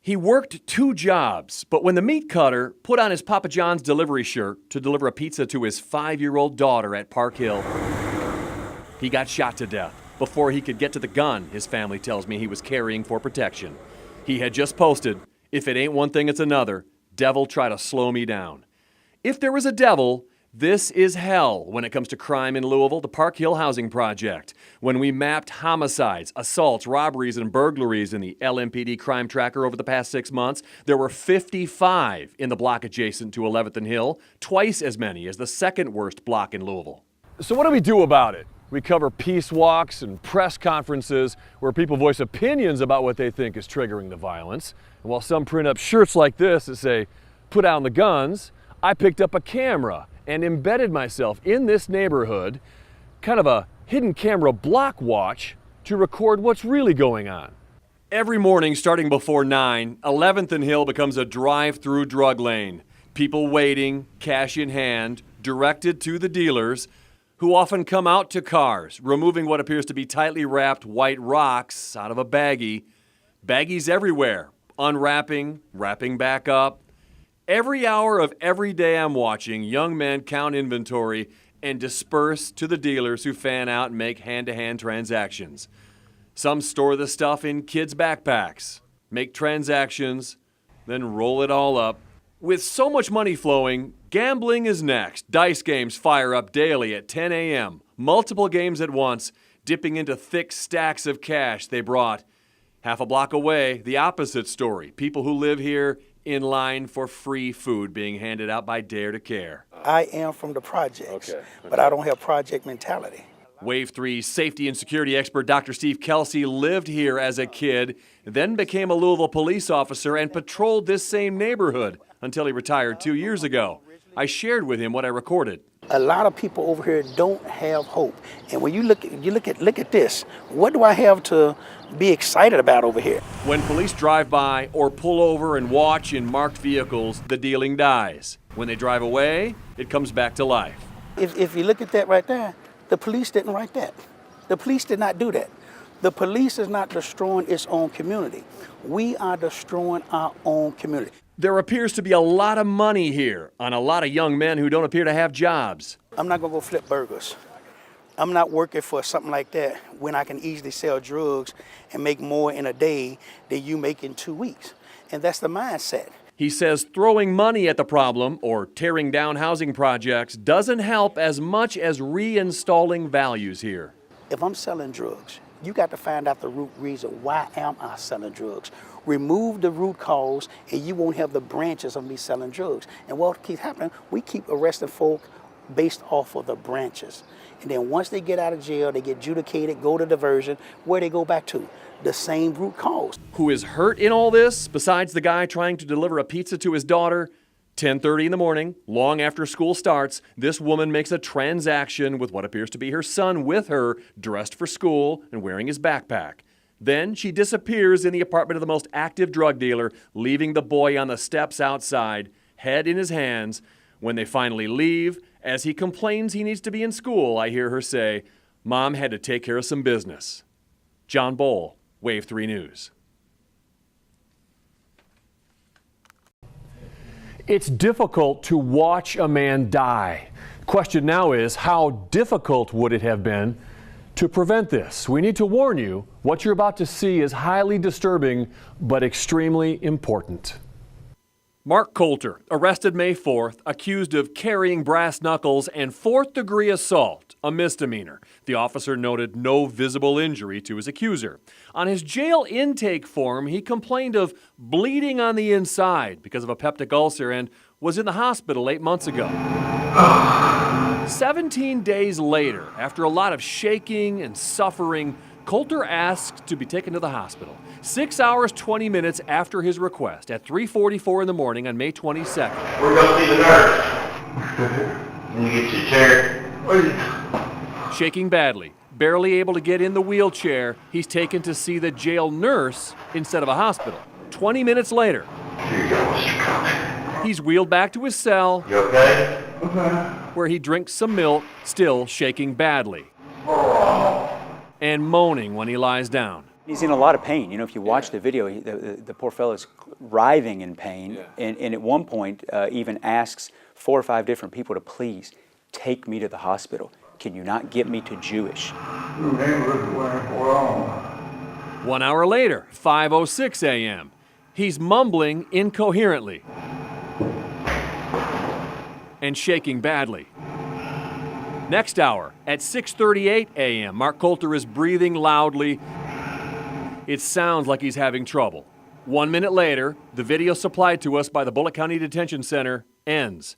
He worked 2 jobs, but when the meat cutter put on his Papa John's delivery shirt to deliver a pizza to his 5-year-old daughter at Park Hill, he got shot to death. Before he could get to the gun, his family tells me he was carrying for protection. He had just posted, "If it ain't one thing, it's another. Devil try to slow me down." If there was a devil, this is hell when it comes to crime in Louisville, the Park Hill Housing Project. When we mapped homicides, assaults, robberies, and burglaries in the LMPD crime tracker over the past 6 months, there were 55 in the block adjacent to 11th and Hill, twice as many as the second worst block in Louisville. So what do we do about it? We cover peace walks and press conferences where people voice opinions about what they think is triggering the violence. And while some print up shirts like this that say, "Put down the guns," I picked up a camera and embedded myself in this neighborhood, kind of a hidden camera block watch, to record what's really going on. Every morning starting before 9, 11th and Hill becomes a drive-through drug lane. People waiting, cash in hand, directed to the dealers, who often come out to cars, removing what appears to be tightly wrapped white rocks out of a baggie. Baggies everywhere, unwrapping, wrapping back up. Every hour of every day I'm watching young men count inventory and disperse to the dealers who fan out and make hand-to-hand transactions. Some store the stuff in kids' backpacks, make transactions, then roll it all up. With so much money flowing, gambling is next. Dice games fire up daily at 10 a.m., multiple games at once, dipping into thick stacks of cash they brought. Half a block away, the opposite story. People who live here in line for free food being handed out by Dare to Care. I am from the projects, but I don't have project mentality. Wave 3 safety and security expert Dr. Steve Kelsey lived here as a kid, then became a Louisville police officer and patrolled this same neighborhood until he retired 2 years ago. I shared with him what I recorded. A lot of people over here don't have hope. And when you look at this, what do I have to be excited about over here? When police drive by or pull over and watch in marked vehicles, the dealing dies. When they drive away, it comes back to life. If you look at that right there, the police didn't write that. The police did not do that. The police is not destroying its own community. We are destroying our own community. There appears to be a lot of money here on a lot of young men who don't appear to have jobs. I'm not gonna go flip burgers. I'm not working for something like that when I can easily sell drugs and make more in a day than you make in 2 weeks. And that's the mindset. He says throwing money at the problem or tearing down housing projects doesn't help as much as reinstalling values here. If I'm selling drugs, you got to find out the root reason. Why am I selling drugs? Remove the root cause and you won't have the branches of me selling drugs. And what keeps happening, we keep arresting folk based off of the branches. And then once they get out of jail, they get adjudicated, go to diversion, where they go back to? The same root cause. Who is hurt in all this, besides the guy trying to deliver a pizza to his daughter? 10:30 in the morning, long after school starts, this woman makes a transaction with what appears to be her son with her, dressed for school and wearing his backpack. Then she disappears in the apartment of the most active drug dealer, leaving the boy on the steps outside, head in his hands. When they finally leave, as he complains he needs to be in school, I hear her say, "Mom had to take care of some business." John Bowl, Wave 3 News. It's difficult to watch a man die. Question now is, how difficult would it have been to prevent this? We need to warn you, what you're about to see is highly disturbing, but extremely important. Mark Coulter, arrested May 4th, accused of carrying brass knuckles and fourth-degree assault, a misdemeanor. The officer noted no visible injury to his accuser. On his jail intake form, he complained of bleeding on the inside because of a peptic ulcer and was in the hospital 8 months ago. 17 days later, after a lot of shaking and suffering, Coulter asked to be taken to the hospital. 6 hours, 20 minutes after his request, at 3:44 in the morning on May 22nd. We're going to see the nurse. Can you get your chair? Shaking badly, barely able to get in the wheelchair, he's taken to see the jail nurse instead of a hospital. 20 minutes later, Here you go, Mr. Cook. he's wheeled back to his cell, You okay? where he drinks some milk, still shaking badly, and moaning when he lies down. He's in a lot of pain. You know, if you watch the video, the poor fellow's writhing in pain, and at one point even asks 4 or 5 different people to please take me to the hospital. Can you not get me to Jewish? 1 hour later, 5:06 a.m., he's mumbling incoherently and shaking badly. Next hour, at 6:38 a.m., Mark Coulter is breathing loudly. It sounds like he's having trouble. 1 minute later, the video supplied to us by the Bullitt County Detention Center ends.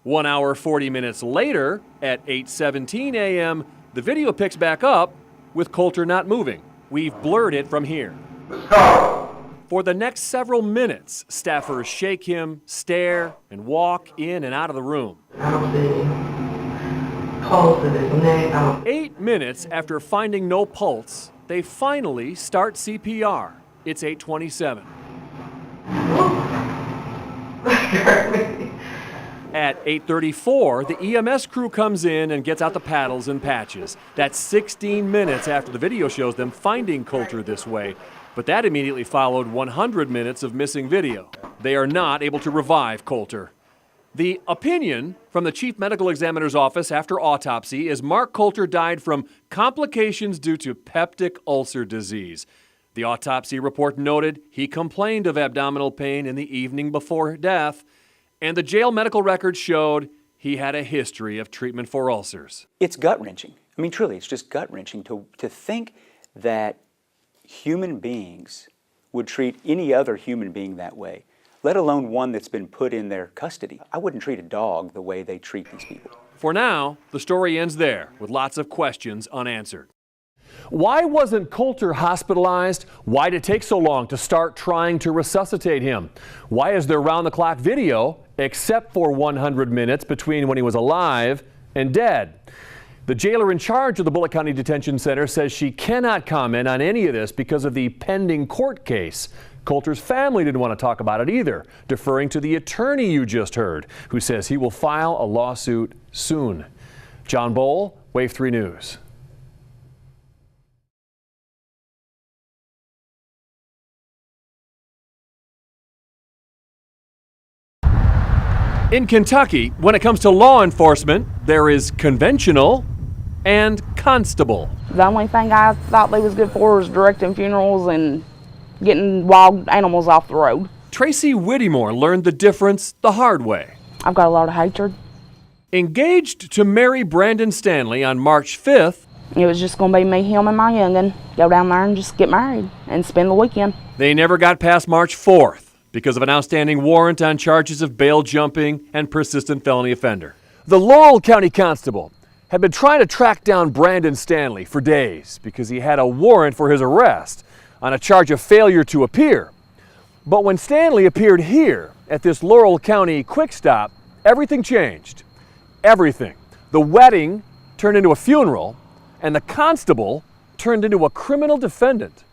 1 hour, 40 minutes later, at 8:17 a.m., the video picks back up with Coulter not moving. We've blurred it from here. For the next several minutes, staffers shake him, stare, and walk in and out of the room. I don't see pulse in his neck. 8 minutes after finding no pulse, they finally start CPR. It's 8:27. At 8:34, the EMS crew comes in and gets out the paddles and patches. That's 16 minutes after the video shows them finding Coulter this way, but that immediately followed 100 minutes of missing video. They are not able to revive Coulter. The opinion from the chief medical examiner's office after autopsy is Mark Coulter died from complications due to peptic ulcer disease. The autopsy report noted he complained of abdominal pain in the evening before death, and the jail medical records showed he had a history of treatment for ulcers. It's gut-wrenching. I mean, truly, it's just gut-wrenching to think that human beings would treat any other human being that way, let alone one that's been put in their custody. I wouldn't treat a dog the way they treat these people. For now, the story ends there, with lots of questions unanswered. Why wasn't Coulter hospitalized? Why did it take so long to start trying to resuscitate him? Why is there round-the-clock video, except for 100 minutes between when he was alive and dead? The jailer in charge of the Bullitt County Detention Center says she cannot comment on any of this because of the pending court case. Coulter's family didn't want to talk about it either, deferring to the attorney you just heard, who says he will file a lawsuit soon. John Bowl, Wave 3 News. In Kentucky, when it comes to law enforcement, there is conventional and constable. The only thing I thought they was good for was directing funerals and getting wild animals off the road. Tracy Whittemore learned the difference the hard way. I've got a lot of hatred. Engaged to marry Brandon Stanley on March 5th, It was just going to be me, him, and my young'un. Go down there and just get married and spend the weekend. they never got past March 4th because of an outstanding warrant on charges of bail jumping and persistent felony offender. The Laurel County Constable had been trying to track down Brandon Stanley for days because he had a warrant for his arrest on a charge of failure to appear. But when Stanley appeared here at this Laurel County quick stop, everything changed. Everything. The wedding turned into a funeral, and the constable turned into a criminal defendant.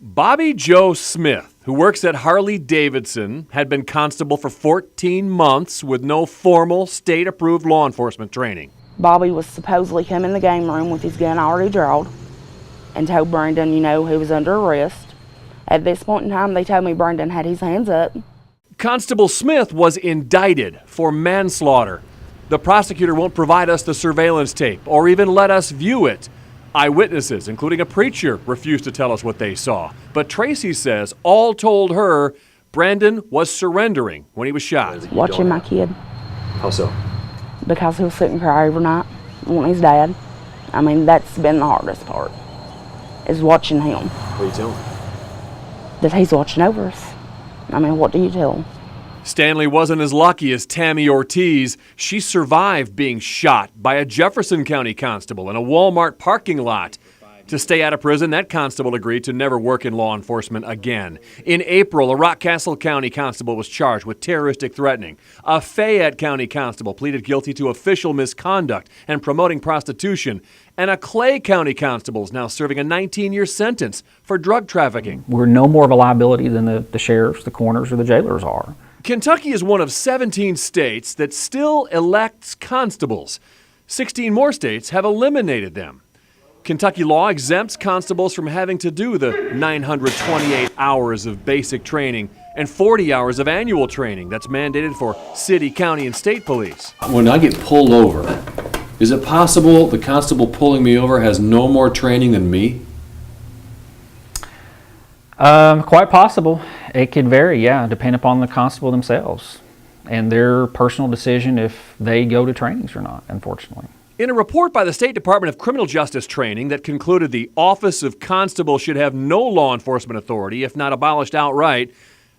Bobby Joe Smith, who works at Harley-Davidson, had been constable for 14 months with no formal state-approved law enforcement training. Bobby was supposedly come in the game room with his gun already drawn and told Brandon, he was under arrest. At this point in time, they told me Brandon had his hands up. Constable Smith was indicted for manslaughter. The prosecutor won't provide us the surveillance tape or even let us view it. Eyewitnesses, including a preacher, refused to tell us what they saw. But Tracy says all told her Brandon was surrendering when he was shot. Watching my kid. How so? Because he'll sit and cry every night wanting his dad. That's been the hardest part, is watching him. What do you tell him? That he's watching over us. What do you tell him? Stanley wasn't as lucky as Tammy Ortiz. She survived being shot by a Jefferson County constable in a Walmart parking lot. To stay out of prison, that constable agreed to never work in law enforcement again. In April, a Rockcastle County constable was charged with terroristic threatening. A Fayette County constable pleaded guilty to official misconduct and promoting prostitution. And a Clay County constable is now serving a 19-year sentence for drug trafficking. We're no more of a liability than the sheriffs, the coroners, or the jailers are. Kentucky is one of 17 states that still elects constables. 16 more states have eliminated them. Kentucky law exempts constables from having to do the 928 hours of basic training and 40 hours of annual training that's mandated for city, county, and state police. When I get pulled over, is it possible the constable pulling me over has no more training than me? Quite possible. It could vary, yeah, depending upon the constable themselves and their personal decision if they go to trainings or not, unfortunately. In a report by the State Department of Criminal Justice Training that concluded the Office of Constable should have no law enforcement authority, if not abolished outright,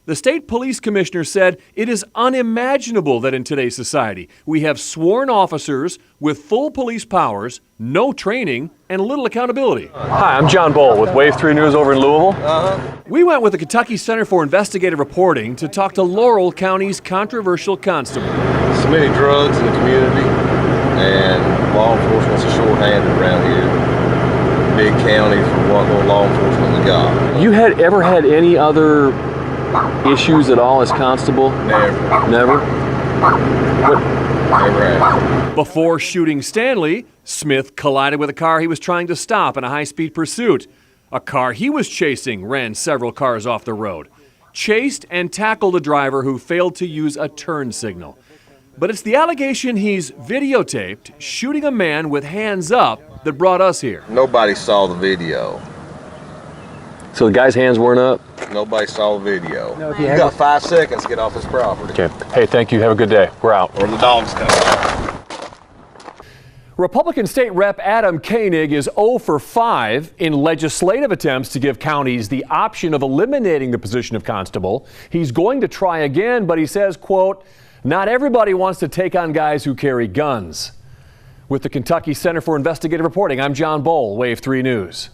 the state police commissioner said it is unimaginable that in today's society we have sworn officers with full police powers, no training, and little accountability. Hi, I'm John Boll with Wave 3 News over in Louisville. We went with the Kentucky Center for Investigative Reporting to talk to Laurel County's controversial constable. So many drugs in the community, and law enforcement's a shorthanded around here. Big county for what little law enforcement we got. You ever had any other issues at all as constable? Never. Never? Never had. Before shooting Stanley, Smith collided with a car he was trying to stop in a high-speed pursuit. A car he was chasing ran several cars off the road, chased and tackled a driver who failed to use a turn signal. But it's the allegation he's videotaped shooting a man with hands up that brought us here. Nobody saw the video. So the guy's hands weren't up? Nobody saw the video. No, you got 5 seconds to get off his property. Okay. Hey, thank you. Have a good day. We're out. Or the dog's coming. Republican State Rep Adam Koenig is 0 for 5 in legislative attempts to give counties the option of eliminating the position of constable. He's going to try again, but he says, quote, "Not everybody wants to take on guys who carry guns." With the Kentucky Center for Investigative Reporting, I'm John Boll, Wave 3 News.